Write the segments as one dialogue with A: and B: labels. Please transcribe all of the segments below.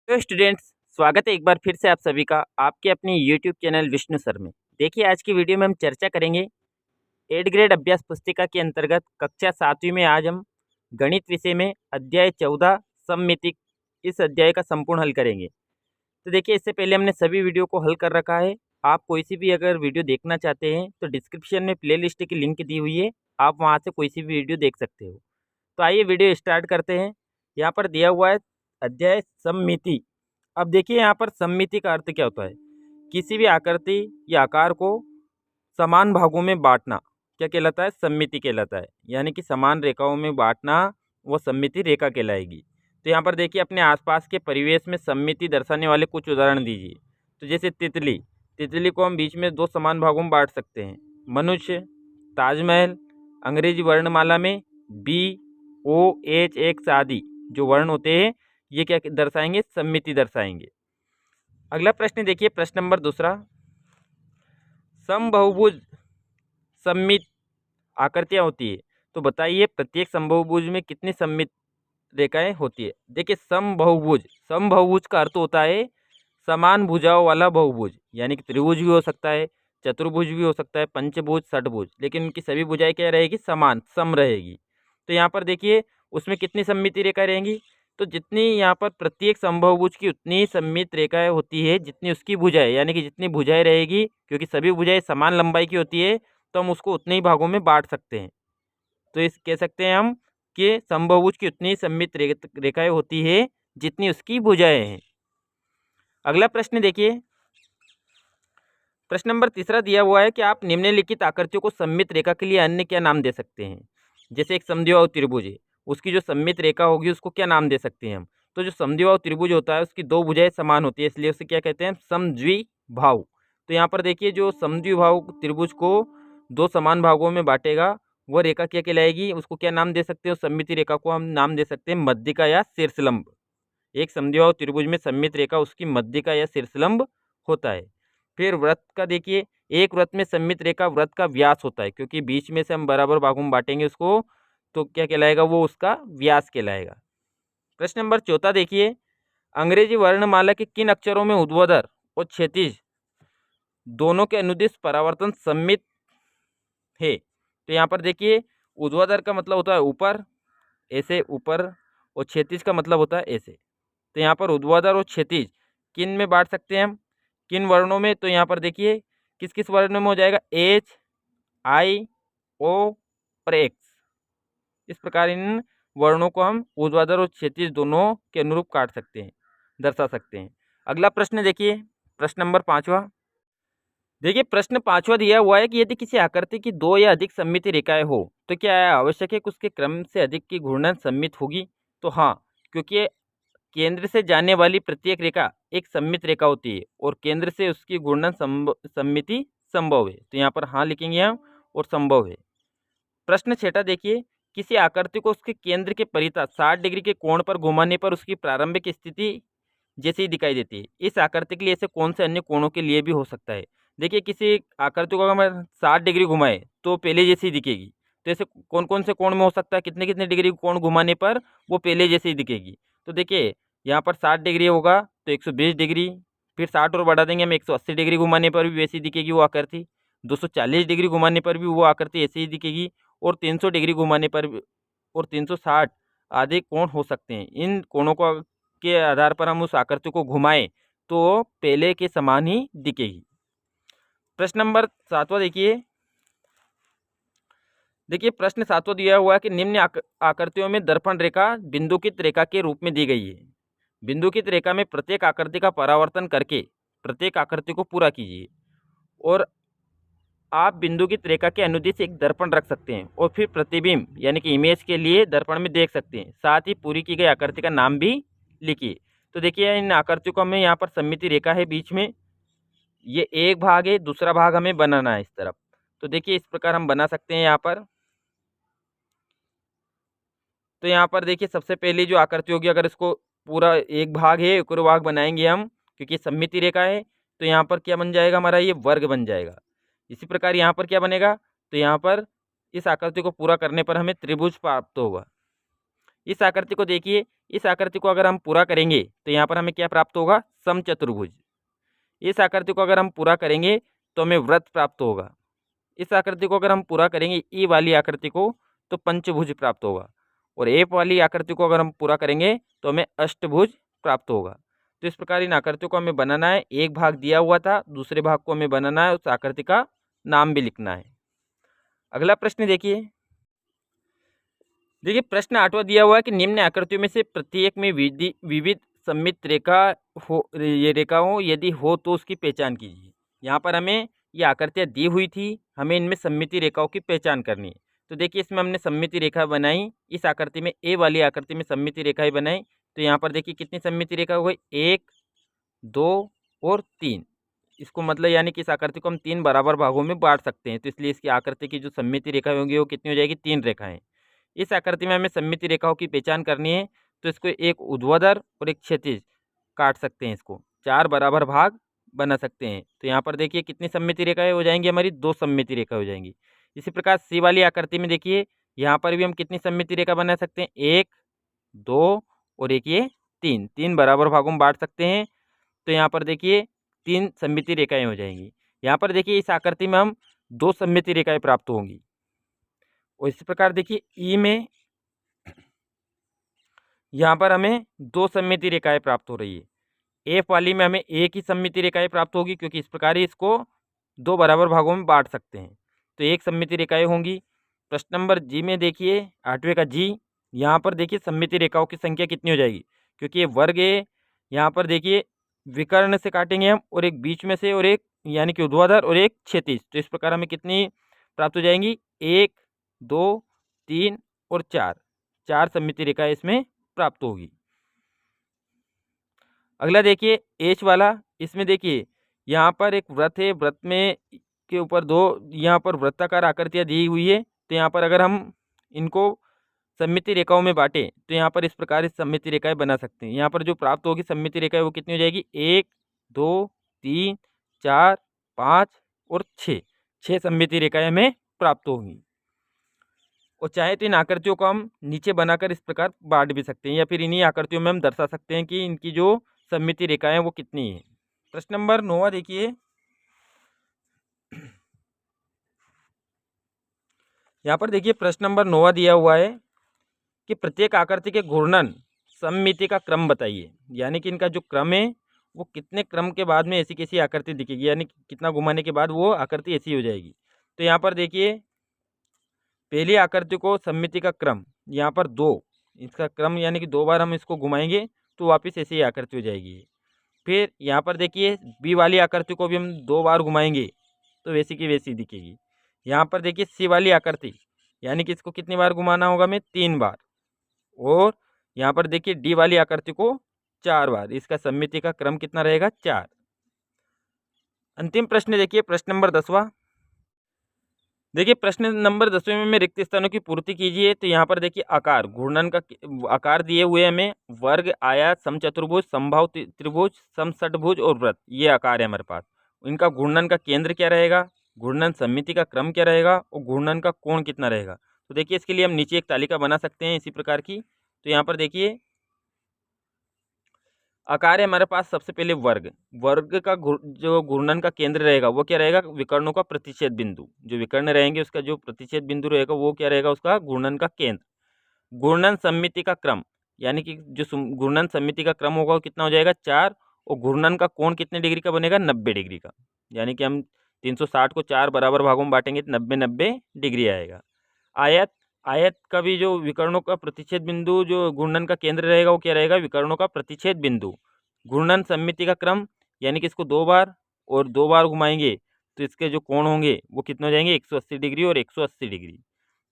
A: तो स्टूडेंट्स, स्वागत है एक बार फिर से आप सभी का आपके अपने यूट्यूब चैनल विष्णु सर में। देखिए, आज की वीडियो में हम चर्चा करेंगे 8th ग्रेड अभ्यास पुस्तिका के अंतर्गत कक्षा 7वीं में आज हम गणित विषय में अध्याय 14 सममिति इस अध्याय का संपूर्ण हल करेंगे। तो देखिए, इससे पहले हमने सभी वीडियो को हल कर रखा है। आप कोई सी भी अगर वीडियो देखना चाहते हैं तो डिस्क्रिप्शन में प्लेलिस्ट की लिंक दी हुई है, आप वहाँ से कोई सी भी वीडियो देख सकते हो। तो आइए वीडियो स्टार्ट करते हैं। यहाँ पर दिया हुआ है अध्याय सममिति। अब देखिए, यहाँ पर सममिति का अर्थ क्या होता है। किसी भी आकृति या आकार को समान भागों में बांटना क्या कहलाता है? सममिति कहलाता है। यानी कि समान रेखाओं में बांटना वो सममिति रेखा कहलाएगी। तो यहाँ पर देखिए, अपने आसपास के परिवेश में सममिति दर्शाने वाले कुछ उदाहरण दीजिए। तो जैसे तितली, तितली को हम बीच में 2 समान भागों में बांट सकते हैं। मनुष्य, ताजमहल, अंग्रेजी वर्णमाला में BOHX आदि जो वर्ण होते हैं ये क्या दर्शाएंगे? सममिति दर्शाएंगे। अगला प्रश्न देखिए, प्रश्न नंबर 2। समबाहुभुज सममित आकृतियाँ होती है, तो बताइए प्रत्येक समबाहुभुज में कितनी सममित रेखाएं होती है। देखिए, समबाहुभुज का अर्थ होता है समान भुजाओं वाला बहुभुज। यानी कि त्रिभुज भी हो सकता है, चतुर्भुज भी हो सकता है, पंचभुज, षटभुज, लेकिन उनकी सभी भुजाएं क्या रहेगी? समान, सम रहेगी। तो यहाँ पर देखिए, उसमें कितनी सममिति रेखा रहेंगी? तो जितनी यहाँ पर प्रत्येक समबाहुभुज की उतनी ही सममित रेखाएं होती है जितनी उसकी भुजाएं, यानी कि जितनी भुजाएं रहेगी, क्योंकि सभी भुजाएं समान लंबाई की होती है तो हम उसको उतने ही भागों में बांट सकते हैं। तो इस कह सकते हैं हम कि समबाहुभुज की उतनी सममित रेखाएं होती है जितनी उसकी भुजाएं हैं। अगला प्रश्न देखिए, प्रश्न नंबर 3 दिया हुआ है कि आप निम्नलिखित आकृतियों को सममित रेखा के लिए अन्य क्या नाम दे सकते हैं। जैसे एक समद्विबाहु त्रिभुज है, उसकी जो सममित रेखा होगी उसको क्या नाम दे सकते हैं हम। तो जो समद्विबाहु त्रिभुज होता है उसकी 2 भुजाएं समान होती है, इसलिए उसे क्या कहते हैं? समद्विबाहु। तो यहाँ पर देखिए, जो समद्विबाहु त्रिभुज को 2 समान भागों में बांटेगा वह रेखा क्या कहलाएगी? उसको क्या नाम दे सकते हो? सममिति रेखा को हम नाम दे सकते हैं मध्यिका या शीर्षलंब। एक समद्विबाहु त्रिभुज में सममित रेखा उसकी मध्यिका या शीर्षलंब होता है। फिर वृत्त का देखिए, एक वृत्त में सममित रेखा वृत्त का व्यास होता है, क्योंकि बीच में से हम बराबर भागों में बांटेंगे उसको, तो क्या कहलाएगा? वो उसका व्यास कहलाएगा। प्रश्न नंबर 4 देखिए, अंग्रेजी वर्णमाला के किन अक्षरों में ऊर्ध्वाधर और क्षैतिज दोनों के अनुदिश परावर्तन सममित है। तो यहाँ पर देखिए, ऊर्ध्वाधर का मतलब होता है ऊपर, ऐसे ऊपर, और क्षैतिज का मतलब होता है ऐसे। तो यहाँ पर ऊर्ध्वाधर और क्षैतिज किन में बांट सकते हैं हम? किन वर्णों में? तो यहाँ पर देखिए, किस किस वर्णों में हो जाएगा? HIO और X। इस प्रकार इन वर्णों को हम ऊर्ध्वाधर और क्षैतिज दोनों के अनुरूप काट सकते हैं, दर्शा सकते हैं। अगला प्रश्न देखिए, प्रश्न नंबर 5। देखिए, प्रश्न 5 दिया हुआ है कि यदि किसी आकृति की 2 या अधिक सममित रेखाएं हो तो क्या आवश्यक है कि उसके क्रम से अधिक की घूर्णन सममित होगी? तो हाँ, क्योंकि केंद्र से जाने वाली प्रत्येक रेखा एक सममित रेखा होती है और केंद्र से उसकी घूर्णन सममिति संभव है। तो यहाँ पर हाँ लिखेंगे हम, और संभव है। प्रश्न 6 देखिए, किसी आकृति को उसके केंद्र के परितः 60 डिग्री के कोण पर घुमाने पर उसकी प्रारंभिक स्थिति जैसी ही दिखाई देती है। इस आकृति के लिए ऐसे कौन से अन्य कोणों के लिए भी हो सकता है? देखिए, किसी आकृति को अगर हम 60 डिग्री घुमाए तो पहले जैसी दिखेगी। तो ऐसे कौन कौन से कोण में हो सकता है? कितने कितने डिग्री कोण घुमाने पर वो पहले जैसी दिखेगी? तो देखिए, यहाँ पर 60 डिग्री होगा तो 120 डिग्री, फिर 60 और बढ़ा देंगे हम, 180 डिग्री घुमाने पर भी वैसी दिखेगी वो आकृति, 240 डिग्री घुमाने पर भी वो आकृति ऐसे ही दिखेगी, और 300 डिग्री घुमाने पर भी, और 360 आदि कोण हो सकते हैं। इन कोणों को के आधार पर हम उस आकृति को घुमाएं तो पहले के समान ही दिखेगी। प्रश्न नंबर 7 देखिए, प्रश्न 7 दिया हुआ है कि निम्न आकृतियों में दर्पण रेखा बिंदुकित रेखा के रूप में दी गई है। बिंदुकित रेखा में प्रत्येक आकृति का परावर्तन करके प्रत्येक आकृति को पूरा कीजिए, और आप बिंदुकित रेखा के अनुदिश एक दर्पण रख सकते हैं और फिर प्रतिबिंब यानी कि इमेज के लिए दर्पण में देख सकते हैं। साथ ही पूरी की गई आकृति का नाम भी लिखिए। तो देखिए, इन आकृतियों को हमें यहाँ पर सममिति रेखा है बीच में, ये एक भाग है, दूसरा भाग हमें बनाना है इस तरफ। तो देखिए, इस प्रकार हम बना सकते हैं यहाँ पर। तो यहाँ पर देखिए, सबसे पहले जो आकृति होगी, अगर इसको पूरा एक भाग है, एक और भाग बनाएंगे हम, क्योंकि सममिति रेखा है, तो यहाँ पर क्या बन जाएगा हमारा? ये वर्ग बन जाएगा। इसी प्रकार यहाँ पर क्या बनेगा? तो यहाँ पर इस आकृति को पूरा करने पर हमें त्रिभुज प्राप्त होगा। इस आकृति को देखिए, इस आकृति को अगर हम पूरा करेंगे तो यहाँ पर हमें क्या प्राप्त होगा, समचतुर्भुज। इस आकृति को अगर हम पूरा करेंगे तो हमें वृत्त प्राप्त होगा। इस आकृति को अगर हम पूरा करेंगे, ई वाली आकृति को, तो पंचभुज प्राप्त होगा। और एफ वाली आकृति को अगर हम पूरा करेंगे तो हमें अष्टभुज प्राप्त होगा। तो इस प्रकार इन आकृतियों को हमें बनाना है। एक भाग दिया हुआ था, दूसरे भाग को हमें बनाना है, उस आकृति का नाम भी लिखना है। अगला प्रश्न देखिए, प्रश्न 8वां दिया हुआ है कि निम्न आकृतियों में से प्रत्येक में विविध सममित रेखा हो, ये रेखा हो, यदि हो तो उसकी पहचान कीजिए। यहाँ पर हमें ये आकृतियाँ दी हुई थी, हमें इनमें सममिति रेखाओं की पहचान करनी है। तो देखिए इसमें हमने सममिति रेखा बनाई, इस आकृति में ए वाली आकृति में सममिति रेखाएं बनाई। तो यहाँ पर देखिए कितनी सममिति रेखा हो गई, 1, 2 और 3। इसको मतलब यानी कि इस आकृति को हम 3 बराबर भागों में बांट सकते हैं। तो इसलिए इसकी आकृति की जो सममिति रेखा होगी वो कितनी हो जाएगी, 3 रेखाएं। इस आकृति में हमें सममिति रेखाओं की पहचान करनी है, तो इसको एक ऊर्ध्वाधर और एक क्षैतिज काट सकते हैं, इसको 4 बराबर भाग बना सकते हैं। तो यहाँ पर देखिए कितनी सममिति रेखाएं हो जाएंगी, हमारी 2 सममिति रेखा हो जाएंगी। इसी प्रकार सी वाली आकृति में देखिए यहाँ पर भी हम कितनी सममिति रेखा बना सकते हैं, 1, 2 और एक ये 3 बराबर भागों में बांट सकते हैं। तो यहाँ पर देखिए 3 सममिति रेखाएं हो जाएंगी। यहाँ पर देखिए इस आकृति में हम 2 सममिति रेखाएं प्राप्त होंगी। और इसी प्रकार देखिए ई में यहाँ पर हमें 2 सममिति रेखाएं प्राप्त हो रही है। एफ वाली में हमें एक ही सममिति रेखाएं प्राप्त होगी, क्योंकि इस प्रकार ही इसको 2 बराबर भागों में बांट सकते हैं। तो एक सममिति रेखाएं होंगी। प्रश्न नंबर जी में देखिए 8वें का जी, यहाँ पर देखिए सममिति रेखाओं की संख्या कितनी हो जाएगी, क्योंकि ये वर्ग है। यहाँ पर देखिए विकर्ण से काटेंगे हम, और एक बीच में से, और एक यानी कि ऊर्ध्वाधर और एक क्षैतिज। तो इस प्रकार हमें कितनी प्राप्त हो जाएंगी, 1, 2, 3 और 4 सममिति रेखाएं इसमें प्राप्त होगी। अगला देखिए एच वाला, इसमें देखिए यहाँ पर एक वृत्त है, वृत्त में के ऊपर 2 यहाँ पर वृत्ताकार आकृतियाँ दी हुई है। तो यहाँ पर अगर हम इनको सममिति रेखाओं में बांटे तो यहाँ पर इस प्रकार इस सममिति रेखाएं बना सकते हैं। यहाँ पर जो प्राप्त होगी सममिति रेखाएं वो कितनी हो जाएगी, 1, 2, 3, 4, 5 और 6 सममिति रेखाएं हमें प्राप्त होंगी। और चाहे तो इन आकृतियों को हम नीचे बनाकर इस प्रकार बांट भी सकते हैं, या फिर इन्हीं आकृतियों में हम दर्शा सकते हैं कि इनकी जो सममिति रेखाएं वो कितनी है। प्रश्न नंबर 9 देखिए, यहाँ पर देखिए प्रश्न नंबर 9 दिया हुआ है कि प्रत्येक आकृति के घूर्णन सममिति का क्रम बताइए। यानी कि इनका जो क्रम है वो कितने क्रम के बाद में ऐसी कैसी आकृति दिखेगी, यानी कितना घुमाने के बाद वो आकृति ऐसी हो जाएगी। तो यहाँ पर देखिए पहली आकृति को सममिति का क्रम, यहाँ पर 2, इसका क्रम यानी कि 2 बार हम इसको घुमाएंगे तो वापस ऐसी आकृति हो जाएगी। फिर यहाँ पर देखिए बी वाली आकृति को भी हम 2 बार घुमाएंगे तो वैसी की वैसी दिखेगी। यहाँ पर देखिए सी वाली आकृति, यानी कि इसको कितनी बार घुमाना होगा हमें, 3 बार। और यहाँ पर देखिए डी वाली आकृति को 4 बार। इसका सममिति का क्रम कितना रहेगा, 4। अंतिम प्रश्न देखिए प्रश्न नंबर 10वां। देखिए प्रश्न नंबर 10वें में रिक्त स्थानों की पूर्ति कीजिए। तो यहाँ पर देखिए आकार, घूर्णन का आकार दिए हुए हमें, वर्ग, आयत, समचतुर्भुज, समबाहु त्रिभुज, समषटभुज और वृत्त, ये आकार है हमारे पास। इनका घूर्णन का केंद्र क्या रहेगा, घूर्णन सममिति का क्रम क्या रहेगा, और घूर्णन का कोण कितना रहेगा। तो देखिए इसके लिए हम नीचे एक तालिका बना सकते हैं इसी प्रकार की। तो यहाँ पर देखिए आकार है हमारे पास, सबसे पहले वर्ग। वर्ग का जो घूर्णन का केंद्र रहेगा वो क्या रहेगा, विकर्णों का प्रतिच्छेद बिंदु। जो विकर्ण रहेंगे उसका जो प्रतिच्छेद बिंदु रहेगा वो क्या रहेगा, उसका घूर्णन का केंद्र। घूर्णन सममिति का क्रम, यानी कि जो घूर्णन सममिति का क्रम होगा वो कितना हो जाएगा, 4। और घूर्णन का कोण कितने डिग्री का बनेगा, 90 डिग्री का। यानी कि हम 360 को 4 बराबर भागों में बांटेंगे तो 90 डिग्री आएगा। आयत, आयत का भी जो विकर्णों का प्रतिच्छेद बिंदु, जो घूर्णन का केंद्र रहेगा वो क्या रहेगा, विकर्णों का प्रतिच्छेद बिंदु। घूर्णन सममिति का क्रम, यानी कि इसको 2 बार और 2 बार घुमाएंगे तो इसके जो कोण होंगे वो कितने हो जाएंगे, 180 डिग्री और 180 डिग्री।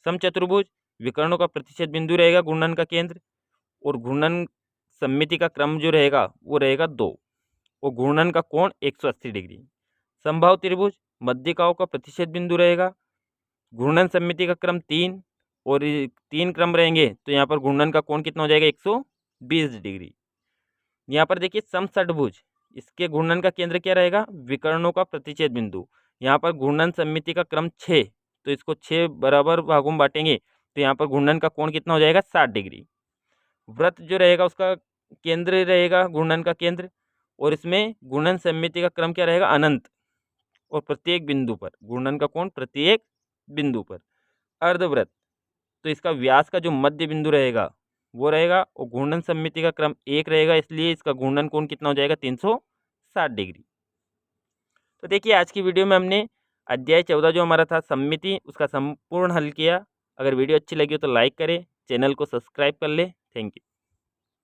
A: समचतुर्भुज, विकर्णों का प्रतिच्छेद बिंदु रहेगा घूर्णन का केंद्र, और घूर्णन सममिति का क्रम जो रहेगा वो रहेगा 2, और घूर्णन का कोण 180 डिग्री। समबाहु त्रिभुज, मध्यिकाओं का प्रतिच्छेद बिंदु रहेगा, घूर्णन सममिति का क्रम 3, और 3 क्रम रहेंगे तो यहाँ पर घूर्णन का कोण कितना हो जाएगा, 120 डिग्री। यहाँ पर देखिए समषटभुज, इसके घूर्णन का केंद्र क्या रहेगा, विकर्णों का प्रतिच्छेद बिंदु। यहाँ पर घूर्णन सममिति का क्रम 6, तो इसको 6 बराबर भागों में बांटेंगे तो यहाँ पर घूर्णन का कोण कितना हो जाएगा, 60 डिग्री। वृत्त जो रहेगा उसका केंद्र रहेगा घूर्णन का केंद्र, और इसमें घूर्णन सममिति का क्रम क्या रहेगा, अनंत, और प्रत्येक बिंदु पर घूर्णन का कोण प्रत्येक बिंदु पर। अर्धवृत्त, तो इसका व्यास का जो मध्य बिंदु रहेगा वो रहेगा, और घूर्णन सममिति का क्रम 1 रहेगा, इसलिए इसका घूर्णन कोण कितना हो जाएगा, 360 डिग्री। तो देखिए आज की वीडियो में हमने अध्याय 14 जो हमारा था सममिति, उसका संपूर्ण हल किया। अगर वीडियो अच्छी लगी हो तो लाइक करें, चैनल को सब्सक्राइब कर ले। Thank you.